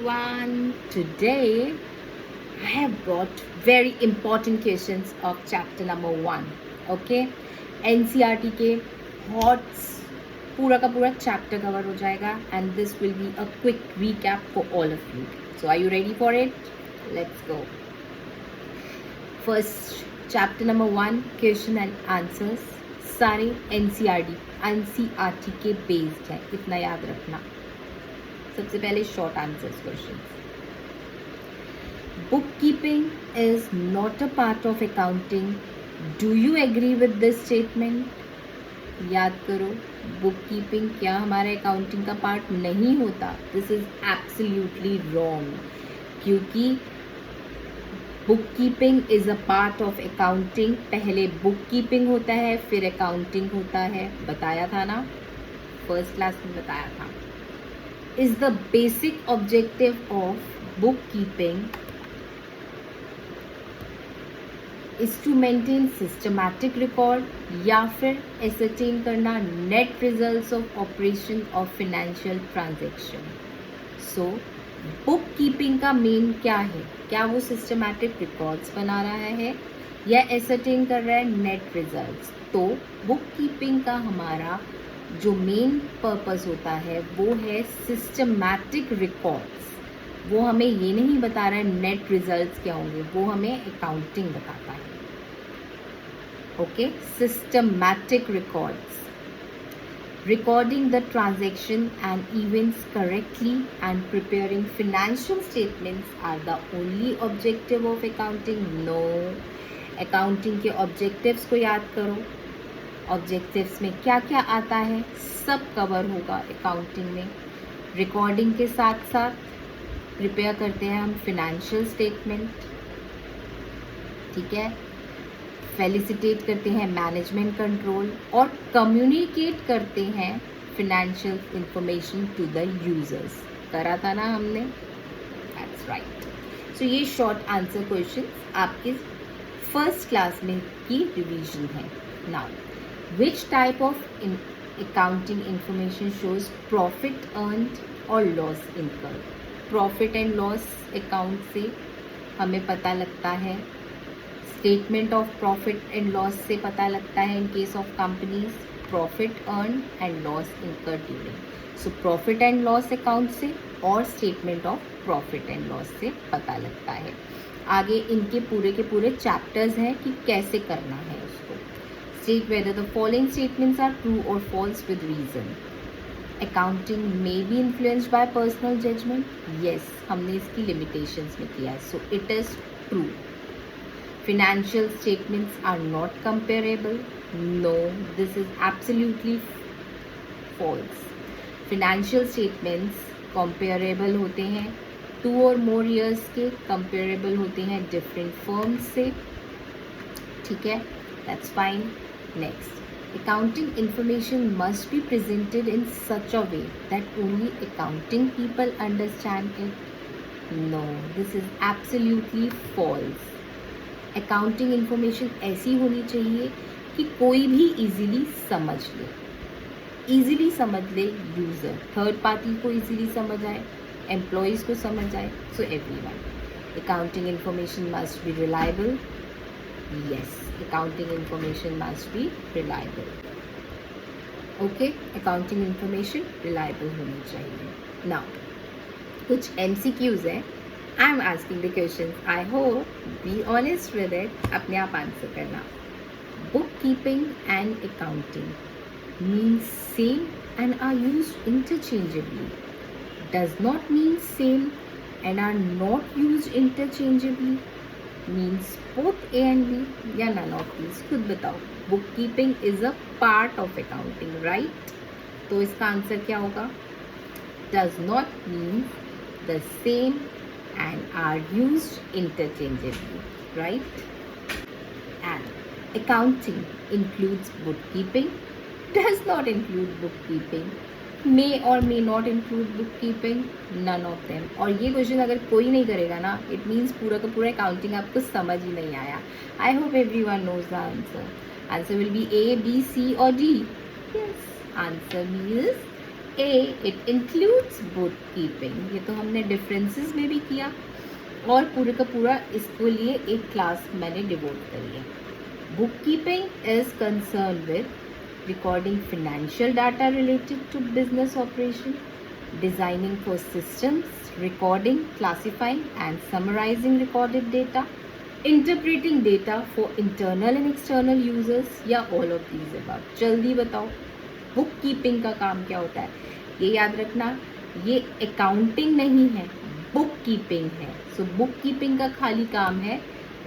everyone. Today I have brought very important questions of chapter number 1. Okay, NCERT के hot पूरा का पूरा chapter cover हो जाएगा and this will be a quick recap for all of you. So are you ready for it? Let's go. First chapter number 1 question and answers सारे NCERT के based है, इतना याद रखना. सबसे पहले short answers question. Book keeping is not a part of accounting. Do you agree with this statement? याद करो, बुक कीपिंग क्या हमारे अकाउंटिंग का पार्ट नहीं होता? दिस इज एब्सोल्युटली रॉन्ग, क्योंकि book keeping is a part of accounting. पहले book keeping होता है, फिर अकाउंटिंग होता है. बताया था ना, फर्स्ट क्लास में बताया था. Is the basic objective of bookkeeping is to maintain systematic record या फिर ascertain करना net results of operation of financial transaction. So bookkeeping का मेन क्या है? क्या वो systematic records बना रहा है या ascertain कर रहा है net results? तो bookkeeping का हमारा जो मेन पर्पस होता है वो है सिस्टमैटिक रिकॉर्ड्स. वो हमें ये नहीं बता रहा है नेट रिजल्ट्स क्या होंगे, वो हमें अकाउंटिंग बताता है. Okay, systematic records. Recording the transaction and events correctly and preparing financial statements are the only objective of accounting. No, accounting के ऑब्जेक्टिव्स को याद करो. ऑब्जेक्टिव्स में क्या क्या आता है सब कवर होगा अकाउंटिंग में. रिकॉर्डिंग के साथ साथ प्रिपेयर करते हैं हम फिनेंशियल स्टेटमेंट, ठीक है, फेलिसिटेट करते हैं मैनेजमेंट कंट्रोल और कम्युनिकेट करते हैं financial information to the users. करा था ना हमने, दैट्स राइट. सो ये शॉर्ट आंसर क्वेश्चन आपकी फर्स्ट क्लास में की रिवीजन है. Now, which type of accounting information shows profit earned or loss incurred? Profit and loss account से हमें पता लगता है, statement of profit and loss से पता लगता है in case of companies, profit earned and loss incurred during. So profit and loss account से और statement of profit and loss से पता लगता है. आगे इनके पूरे के पूरे चैप्टर्स हैं कि कैसे करना है उसको. State whether the following statements are true or false with reason. Accounting may be influenced by personal judgment. Yes, हमने इसकी limitations में किया है. So it is true. Financial statements are not comparable. No, this is absolutely false. Financial statements comparable होते हैं 2 or more years के, comparable होते हैं different firms से, ठीक है, that's fine. Next, accounting information must be presented in such a way that only accounting people understand it. No, this is absolutely false. Accounting information ऐसी होनी चाहिए कि कोई भी easily समझ ले. easily समझ ले user, third party को easily समझ आए, employees को समझ आए, so everyone. Accounting information must be reliable. Yes, accounting information must be reliable. Okay, accounting information reliable होनी चाहिए. Now, कुछ MCQs हैं. I am asking the questions. I hope be honest with it. अपने आप answer करना. Bookkeeping and accounting means same and are used interchangeably. Does not mean same and are not used interchangeably. Means both A and B या none of these. खुद बताओ. Bookkeeping is a part of accounting, right? तो इसका answer क्या होगा? Does not mean the same and are used interchangeably, right? And accounting includes bookkeeping, does not include bookkeeping, may or may not include bookkeeping, none of them. और ये question अगर कोई नहीं करेगा ना, इट मीन्स पूरा का पूरा अकाउंटिंग आपको समझ ही नहीं आया. I hope everyone knows the answer. Answer will be A, B, C और D. Yes, answer means A, it includes bookkeeping. ये तो हमने डिफरेंसेस में भी किया और पूरे का पूरा इसके लिए एक क्लास मैंने डिवोट करी है. Bookkeeping is concerned with recording financial data related to business operation, designing for systems, recording, classifying and summarizing recorded data, interpreting data for internal and external users, या all of these above. जल्दी बताओ book keeping का काम क्या होता है. ये याद रखना, ये अकाउंटिंग नहीं है, बुक कीपिंग है. सो बुक कीपिंग का खाली काम है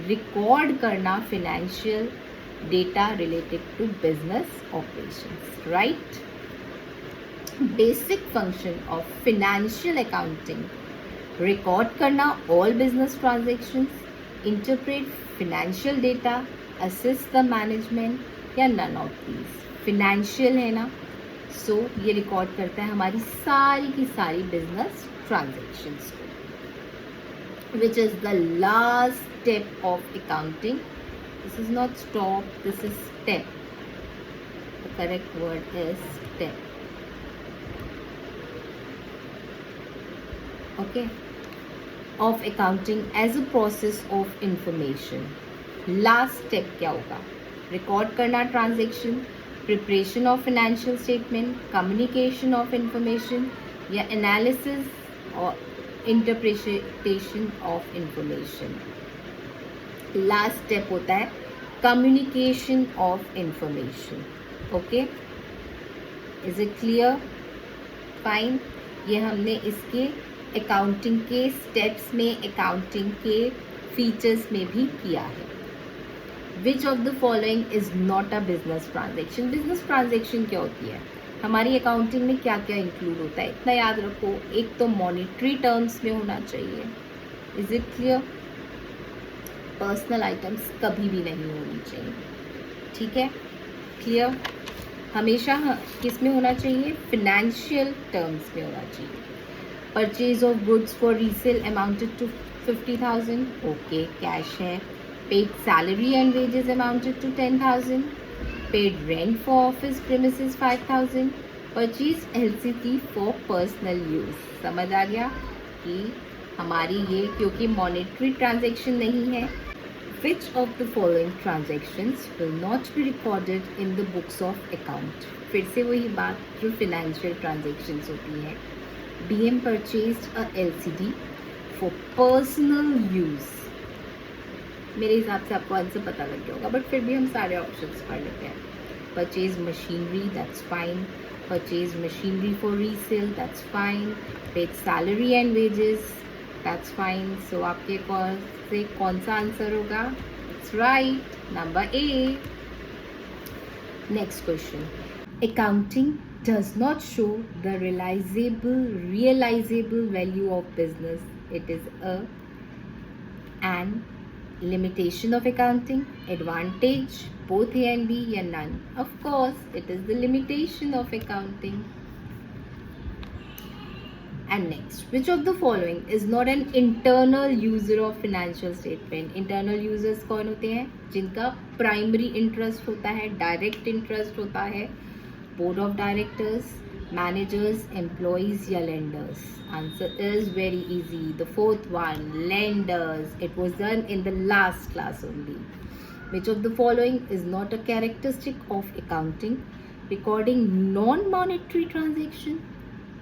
रिकॉर्ड करना financial data related to business operations, right. Basic function of financial accounting, record करना all business transactions, interpret financial data, assist the management या नन ऑफ दीज. फिनेंशियल है ना, सो ये रिकॉर्ड करता है हमारी सारी की सारी बिजनेस ट्रांजेक्शन्स को, which is the last step of accounting. This is not stop, this is step. The correct word is step. Okay, of accounting as a process of information. Last step क्या होगा? Record करना transaction, preparation of financial statement, communication of information या analysis और interpretation of information. Last step होता है communication of information. Okay, is it clear? Fine. ये हमने इसके अकाउंटिंग के स्टेप्स में, अकाउंटिंग के फीचर्स में भी किया है. Which of the following is not a business transaction. Business transaction क्या होती है? हमारी अकाउंटिंग में क्या क्या इंक्लूड होता है, इतना याद रखो. एक तो मॉनेटरी टर्म्स में होना चाहिए. Is it clear? Personal items कभी भी नहीं होनी चाहिए. ठीक है, क्लियर. हमेशा किस में होना चाहिए? फिनेंशियल टर्म्स में होना चाहिए. Purchase of goods for resale amounted to 50,000. Okay, cash है. Paid salary and wages amounted to 10,000. Paid rent for office premises 5,000. Purchase LCT for personal use. समझ आ गया कि हमारी ये क्योंकि monetary transaction नहीं है. Which of the following transactions will not be recorded in the books of account? फिर से वही बात जो financial transactions होती है. BM purchased a LCD for personal use. मेरे हिसाब से आपको आंसर पता लग गया होगा, बट फिर भी हम सारे ऑप्शंस पढ़ लेते हैं. Purchase machinery, that's fine. Purchase machinery for resale, that's fine. Paid salary and wages, that's fine. So आपके कौन सा आंसर होगा? It's right, number A. Next question. Accounting does not show the realisable value of business. It is an limitation of accounting, advantage, both A and B या none. Of course, it is the limitation of accounting. And next, which of the following is not an internal user of financial statement? Internal users कौन होते हैं? जिनका primary interest होता है, direct interest होता है. Board of directors, managers, employees या lenders. Answer is very easy. The fourth one, lenders. It was done in the last class only. Which of the following is not a characteristic of accounting? Recording non-monetary transaction,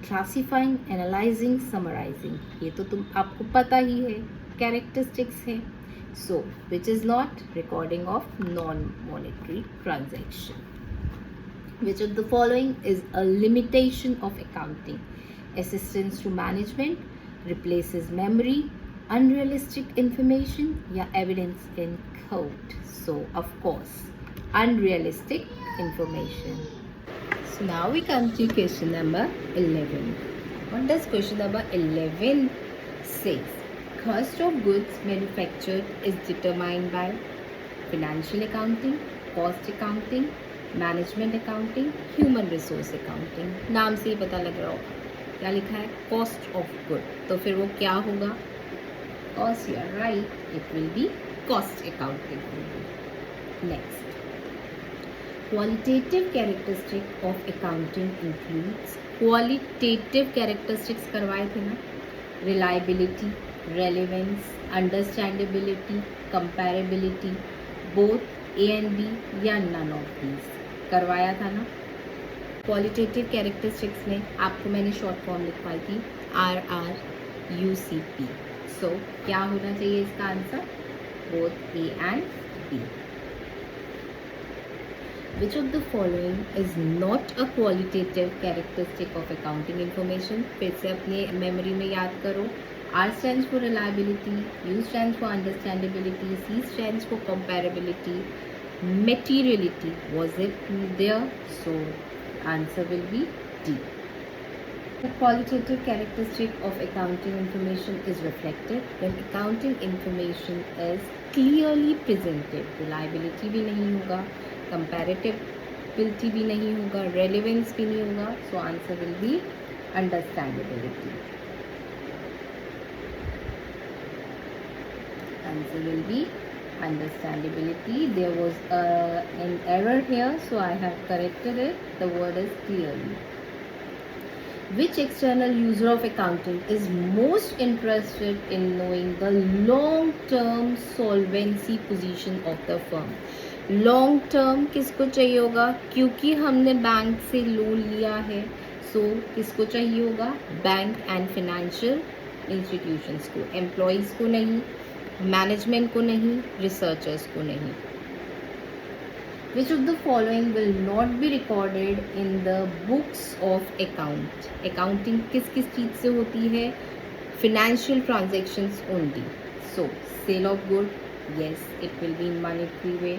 classifying, analyzing, summarizing. ये तो आपको पता ही है, characteristics है. So, which is not recording of non-monetary transaction? Which of the following is a limitation of accounting? Assistance to management, replaces memory, unrealistic information या evidence in court. So of course unrealistic information. So now we come to question number 11. What does question number 11 says? Cost of goods manufactured is determined by financial accounting, cost accounting, management accounting, human resource accounting. नाम से ही पता लग रहा होगा क्या लिखा है? Cost of good. तो फिर वो क्या होगा? Cost. You are right, it will be cost accounting. Next, qualitative characteristic of accounting includes, qualitative characteristics करवाए थे ना, reliability, relevance, understandability, comparability, both A and B या नन ऑफ दीज करवाया था ना। क्वालिटेटिव कैरेक्टरिस्टिक्स में आपको मैंने शॉर्ट फॉर्म लिखवाई थी RRUCP। सो क्या होना चाहिए इसका आंसर? Both A and B. Which of the following is not a qualitative characteristic of accounting information? फिर से अपने मेमोरी में याद करो। R stands for reliability, U stands for understandability, C stands for comparability, materiality. Was it there? So answer will be D. The qualitative characteristic of accounting information is reflected when accounting information is clearly presented. Reliability भी नहीं होगा, कंपैरेटिबिलिटी भी नहीं होगा, relevance भी नहीं होगा, so answer will B understandability. Answer will B understandability. There was an error here, so I have corrected it. The word is clearly. Which external user of accounting is most interested in knowing the long-term solvency position of the firm? Long term किसको चाहिए होगा? क्योंकि हमने bank से loan लिया है, सो किसको चाहिए होगा? बैंक एंड फाइनेंशियल इंस्टीट्यूशंस को, एम्प्लॉयज़ को नहीं, मैनेजमेंट को नहीं, रिसर्चर्स को नहीं। Which of the following will not be recorded in the books of account? Accounting किस किस चीज़ से होती है? Financial transactions only. So sale of good, yes, it will be in monetary way.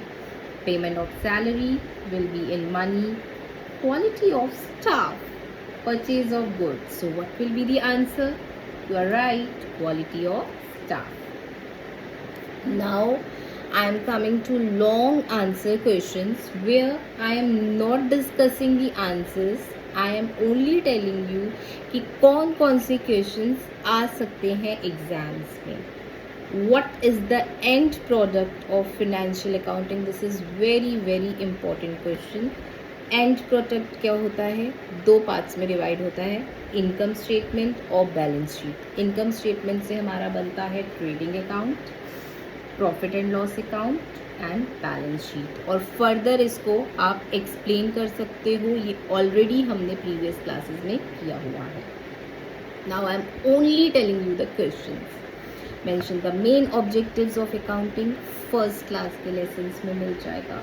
Payment of salary will be in money. Quality of staff, purchase of goods. So what will be the answer? You are right, quality of staff. Now I am coming to long answer questions where I am not discussing the answers. I am only telling you कि कौन कौन से questions आ सकते हैं exams में। What is the end product of financial accounting? This is very important question. End product क्या होता है? दो पार्ट्स में डिवाइड होता है, इनकम स्टेटमेंट और बैलेंस शीट। इनकम स्टेटमेंट से हमारा बनता है trading account, profit and loss account and balance sheet. और फर्दर इसको आप एक्सप्लेन कर सकते हो, ये ऑलरेडी हमने प्रीवियस क्लासेस में किया हुआ है। Now I am only telling you the questions. Mention the main objectives of accounting, first class के लेसन्स में मिल जाएगा।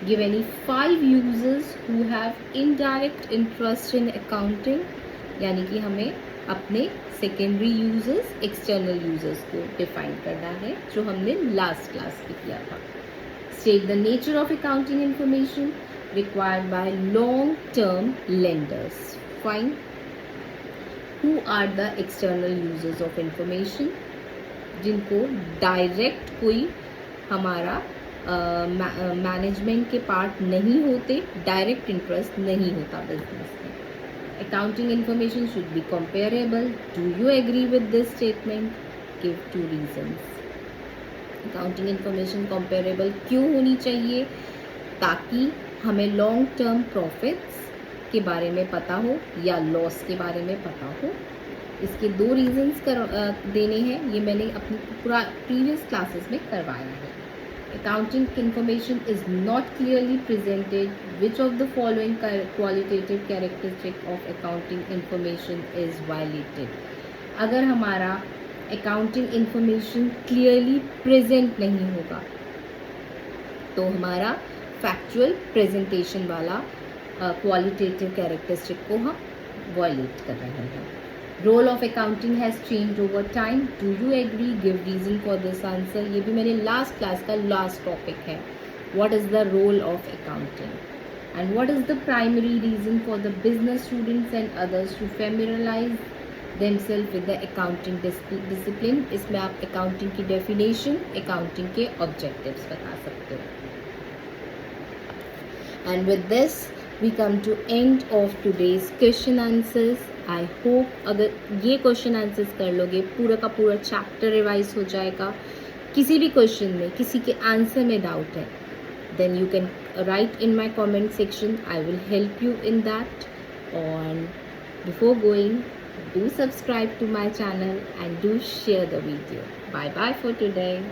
Give any 5 users who have indirect interest in accounting, यानी कि हमें अपने सेकेंडरी यूजर्स, एक्सटर्नल यूजर्स को डिफाइन करना है, जो हमने लास्ट क्लास में किया था। State the nature of accounting information required by long term lenders. Fine. Who are the external users of information? जिनको डायरेक्ट कोई हमारा मैनेजमेंट के पार्ट नहीं होते, डायरेक्ट इंटरेस्ट नहीं होता बिजनेस में। Accounting information should be comparable. Do you agree with this statement? Give 2 reasons. Accounting information comparable क्यों होनी चाहिए? ताकि हमें लॉन्ग टर्म प्रॉफिट्स के बारे में पता हो या लॉस के बारे में पता हो। इसके 2 रीजंस देने हैं, ये मैंने अपनी प्रीवियस क्लासेस में करवाया है। Accounting information is not clearly presented. Which of the following qualitative characteristic of accounting information is violated? अगर हमारा accounting information clearly present नहीं होगा तो हमारा factual presentation वाला qualitative characteristic को हम violate कर रहे हैं। Role of accounting has changed over time. Do you agree? Give reason for this answer. ये भी मेरे last class का last topic है. What is the role of accounting? And what is the primary reason for the business students and others to familiarize themselves with the accounting discipline? इसमें आप accounting की definition, accounting के objectives बता सकते हो। And with this, we come to end of today's question answers. I hope अगर ये question answers कर लोगे, पूरा का पूरा चैप्टर रिवाइज हो जाएगा। किसी भी क्वेश्चन में, किसी के आंसर में डाउट है, then you can write in my comment section. I will help you in that. And before going, do subscribe to my channel and do share the video. Bye bye for today.